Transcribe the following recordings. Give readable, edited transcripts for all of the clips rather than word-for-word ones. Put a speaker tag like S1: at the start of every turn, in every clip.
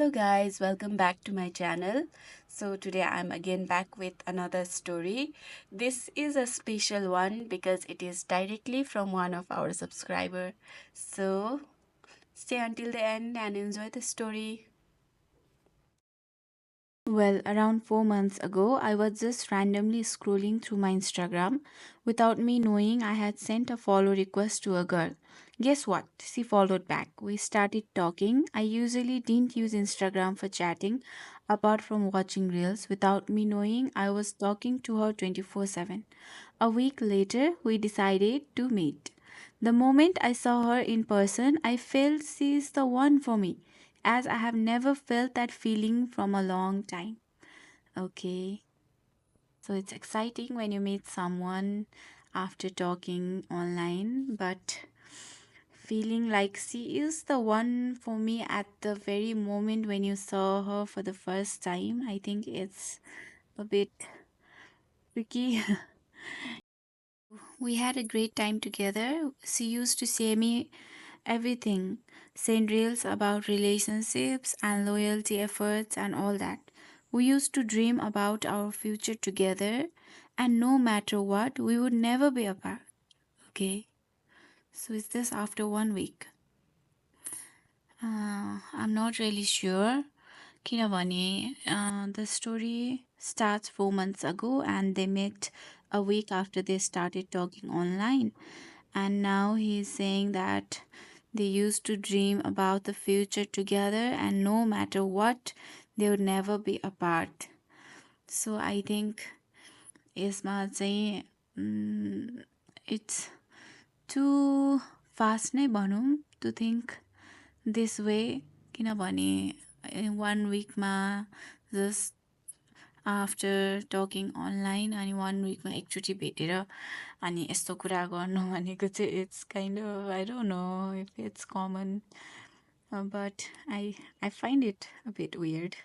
S1: Hello guys, welcome back to my channel. So today I'm again back with another story. This is a special one because it is directly from one of our subscriber. So stay until the end and enjoy the story. Well, around 4 months ago, I was just randomly scrolling through my Instagram without me knowing I had sent a follow request to a girl. Guess what? She followed back. We started talking. I usually didn't use Instagram for chatting apart from watching reels without me knowing I was talking to her 24/7. A week later, we decided to meet. The moment I saw her in person, I felt she is the one for me, as I have never felt that feeling from a long time. Okay, so it's exciting when you meet someone after talking online, but feeling like she is the one for me at the very moment when you saw her for the first time, I think it's a bit tricky. We had a great time together. She used to say me everything, send reels about relationships and loyalty efforts and all that. We used to dream about our future together, and no matter what, we would never be apart. Okay, so is this after 1 week? I'm not really sure. किनभने the story starts 4 months ago and they met a week after they started talking online. And now he's saying that they used to dream about the future together and no matter what, they would never be apart. So I think यसमा चाहिँ it's too fast नै भनौँ to think this way किनभने in 1 weekमा just after talking online अनि 1 विकमा एकचोटि भेटेर अनि यस्तो कुरा गर्नु भनेको चाहिँ it's kind of I don't know if it's common but I find it a bit weird.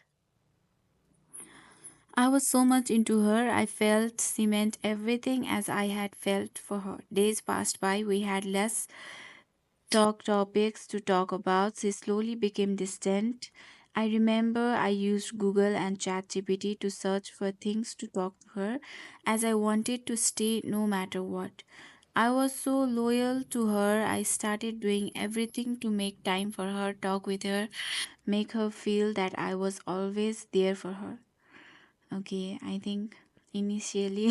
S1: I was so much into her, I felt she meant everything as I had felt for her. Days passed by, we had less talk topics to talk about. She slowly became distant. I remember I used Google and ChatGPT to search for things to talk to her as I wanted to stay no matter what. I was so loyal to her, I started doing everything to make time for her, talk with her, make her feel that I was always there for her. Okay, I think initially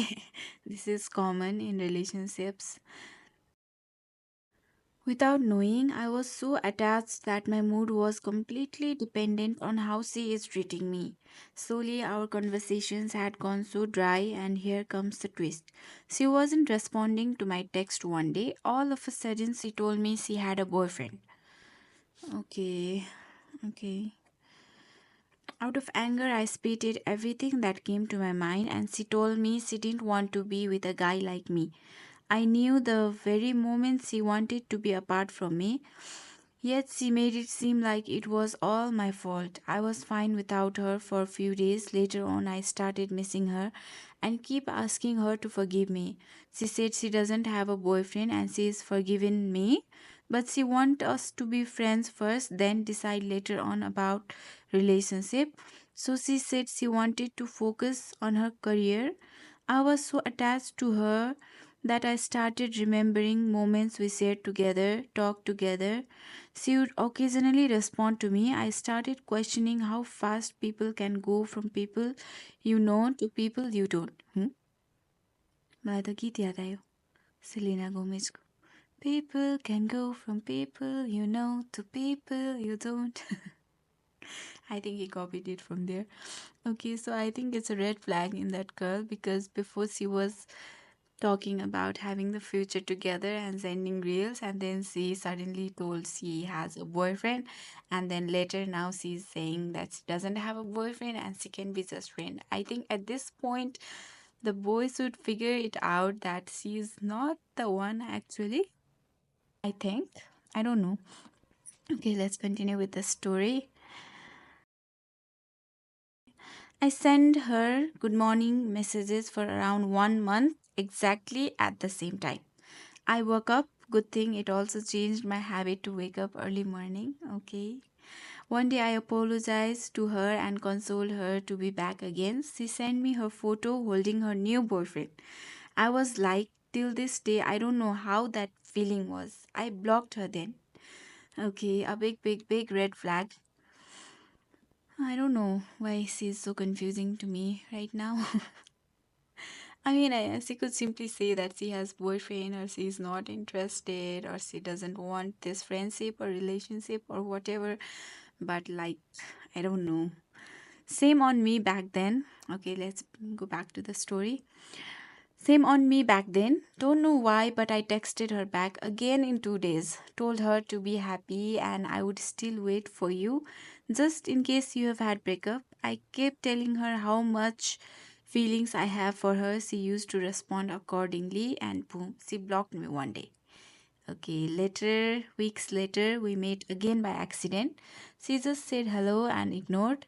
S1: this is common in relationships. Without knowing, I was so attached that my mood was completely dependent on how she is treating me. Slowly, our conversations had gone so dry, and here comes the twist. She wasn't responding to my text one day. All of a sudden, she told me she had a boyfriend. Okay, okay. Out of anger, I spitted everything that came to my mind, and she told me she didn't want to be with a guy like me. I knew the very moment she wanted to be apart from me, yet she made it seem like it was all my fault. I was fine without her for a few days. Later on, I started missing her and keep asking her to forgive me. She said she doesn't have a boyfriend and she is forgiven me, but she wants us to be friends first, then decide later on about relationship. So she said she wanted to focus on her career. I was so attached to her that I started remembering moments we shared together, talked together. She would occasionally respond to me. I started questioning how fast people can go from people you know to people you don't. मलाई त गीत याद आयो Selina गोमेजको. People can go from people you know to people you don't. I think he copied it from there. Okay, so I think it's a red flag in that girl because before she was talking about having the future together and sending reels, and then she suddenly told she has a boyfriend, and then later now she's saying that she doesn't have a boyfriend and she can be just friend. I think at this point the boy should figure it out that she's not the one actually. I think. I don't know. Okay, let's continue with the story. I sent her good morning messages for around 1 month exactly at the same time. I woke up. Good thing it also changed my habit to wake up early morning. Okay. One day I apologized to her and consoled her to be back again. She sent me her photo holding her new boyfriend. I was like, till this day, I don't know how that feeling was. I blocked her then. Okay, a big, big, big red flag. I don't know why she's so confusing to me right now. I mean, she could simply say that she has boyfriend or she's not interested or she doesn't want this friendship or relationship or whatever. But like, I don't know. Same on me back then. Okay, let's go back to the story. Same on me back then. Don't know why, but I texted her back again in 2 days. Told her to be happy and I would still wait for you. Just in case you have had breakup. I kept telling her how much feelings I have for her. She used to respond accordingly and boom, she blocked me one day. Okay, later, weeks later, we met again by accident. She just said hello and ignored.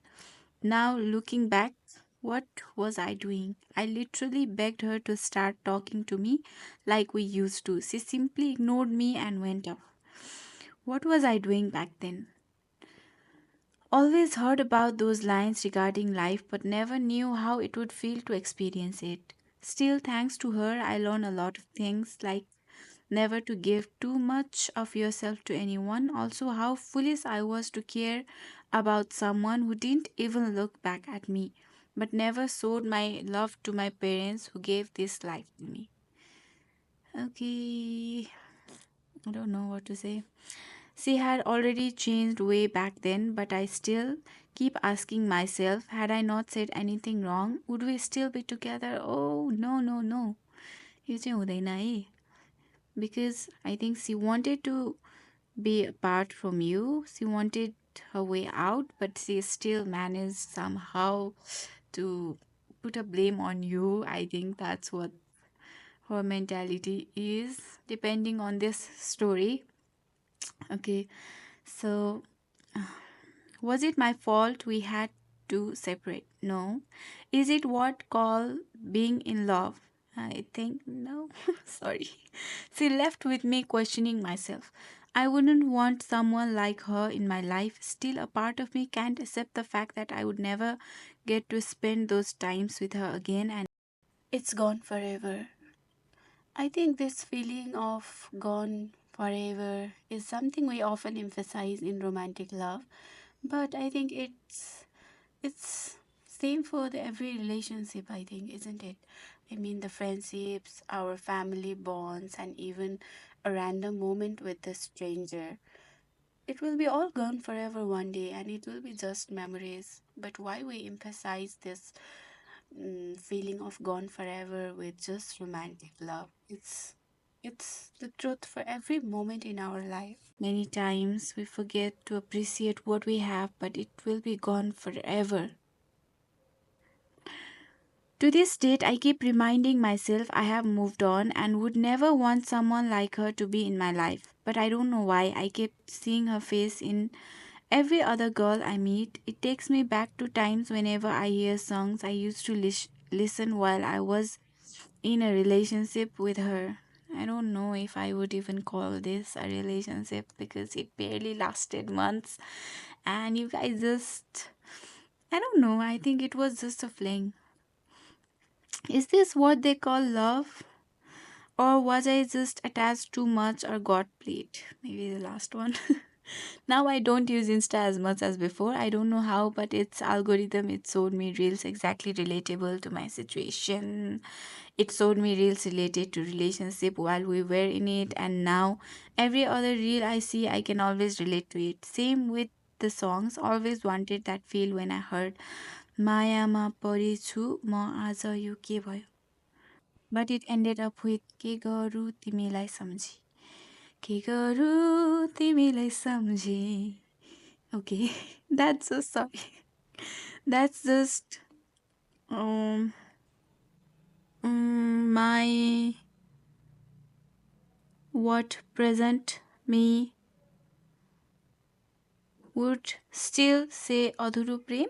S1: Now, looking back, what was I doing? I literally begged her to start talking to me like we used to. She simply ignored me and went off. What was I doing back then? Always heard about those lines regarding life, but never knew how it would feel to experience it. Still, thanks to her, I learned a lot of things like never to give too much of yourself to anyone. Also, how foolish I was to care about someone who didn't even look back at me, but never showed my love to my parents who gave this life to me. Okay, I don't know what to say. She had already changed way back then, but I still keep asking myself had I not said anything wrong, would we still be together? Oh, no, no, no. यो चाहिँ हुँदैन है. Because I think she wanted to be apart from you. She wanted her way out, but she still managed somehow to put a blame on you. I think that's what her mentality is, depending on this story. Okay, so was it my fault we had to separate? No. Is it what call being in love? I think no. Sorry. She left with me questioning myself. I wouldn't want someone like her in my life. Still, a part of me can't accept the fact that I would never get to spend those times with her again and it's gone forever. I think this feeling of gone forever is something we often emphasize in romantic love, but I think it's same for every relationship, I think, isn't it? I mean, the friendships, our family bonds, and even a random moment with a stranger. It will be all gone forever one day, and it will be just memories. But why we emphasize this feeling of gone forever with just romantic love? It's the truth for every moment in our life. Many times we forget to appreciate what we have, but it will be gone forever. To this date, I keep reminding myself I have moved on and would never want someone like her to be in my life. But I don't know why I kept seeing her face in every other girl I meet. It takes me back to times whenever I hear songs I used to listen while I was in a relationship with her. I don't know if I would even call this a relationship because it barely lasted months. And you guys just, I don't know, I think it was just a fling. Is this what they call love? Or was I just attached too much or got played? Maybe the last one. Now I don't use Insta as much as before. I don't know how, but its algorithm it showed me reels exactly relatable to my situation. It showed me reels related to relationship while we were in it, and now every other reel I see I can always relate to it. Same with the songs. Always wanted that feel when I heard मायामा परेछु म आज यो के भयो. But it ended up with के गरौँ तिमीलाई सम्झी. के गरौँ तिमीलाई सम्झी. Okay, that's so sorry. That's just um, my what present me would still say अधुरो प्रेम.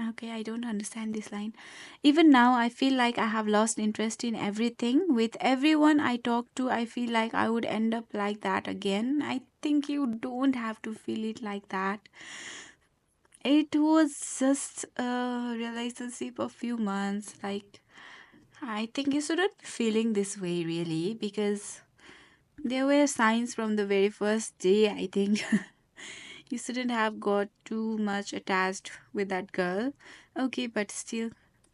S1: Okay, I don't understand this line. Even now, I feel like I have lost interest in everything. With everyone I talk to, I feel like I would end up like that again. I think you don't have to feel it like that. It was just a relationship of few months. Like, I think you shouldn't be feeling this way, really, because there were signs from the very first day, I think. You shouldn't have got too much attached with that girl. Okay, but still,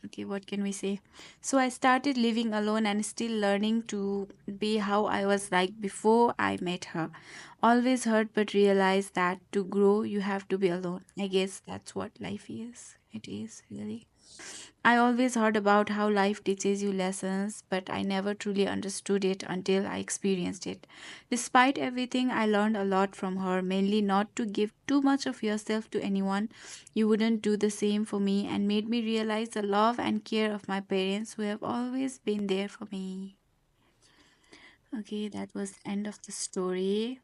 S1: okay, what can we say? So I started living alone and still learning to be how I was like before I met her. Always hurt, but realized that to grow, you have to be alone. I guess that's what life is. It is, really. I always heard about how life teaches you lessons, but I never truly understood it until I experienced it. Despite everything, I learned a lot from her, mainly not to give too much of yourself to anyone. You wouldn't do the same for me, and made me realize the love and care of my parents who have always been there for me. Okay, that was end of the story.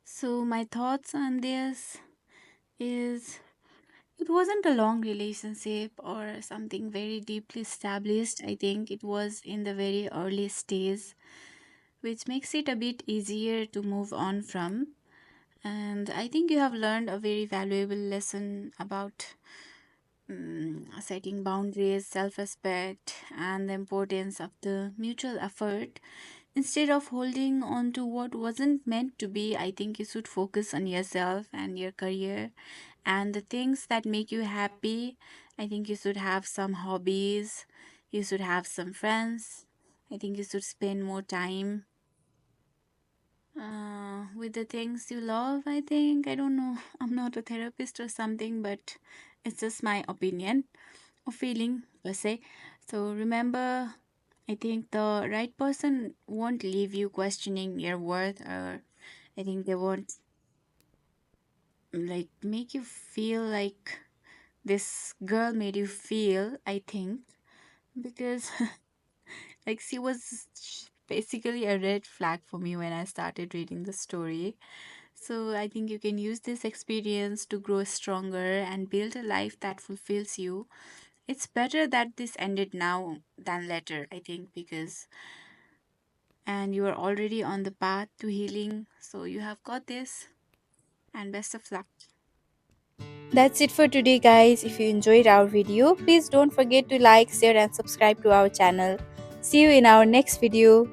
S1: So my thoughts on this is it wasn't a long relationship or something very deeply established. I think it was in the very early stage, which makes it a bit easier to move on from. And I think you have learned a very valuable lesson about setting boundaries, self respect, and the importance of the mutual effort. Instead of holding on to what wasn't meant to be, I think you should focus on yourself and your career and the things that make you happy. I think you should have some hobbies, you should have some friends. I think you should spend more time with the things you love. I think, I don't know, I'm not a therapist or something, but it's just my opinion or feeling per se. So remember, I think the right person won't leave you questioning your worth, or I think they won't like make you feel like this girl made you feel, I think, because like she was basically a red flag for me when I started reading the story. So I think you can use this experience to grow stronger and build a life that fulfills you. It's better that this ended now than later, I think, because and you are already on the path to healing, so you have got this, and best of luck.
S2: That's it for today, guys. If you enjoyed our video, please don't forget to like, share, and subscribe to our channel. See you in our next video.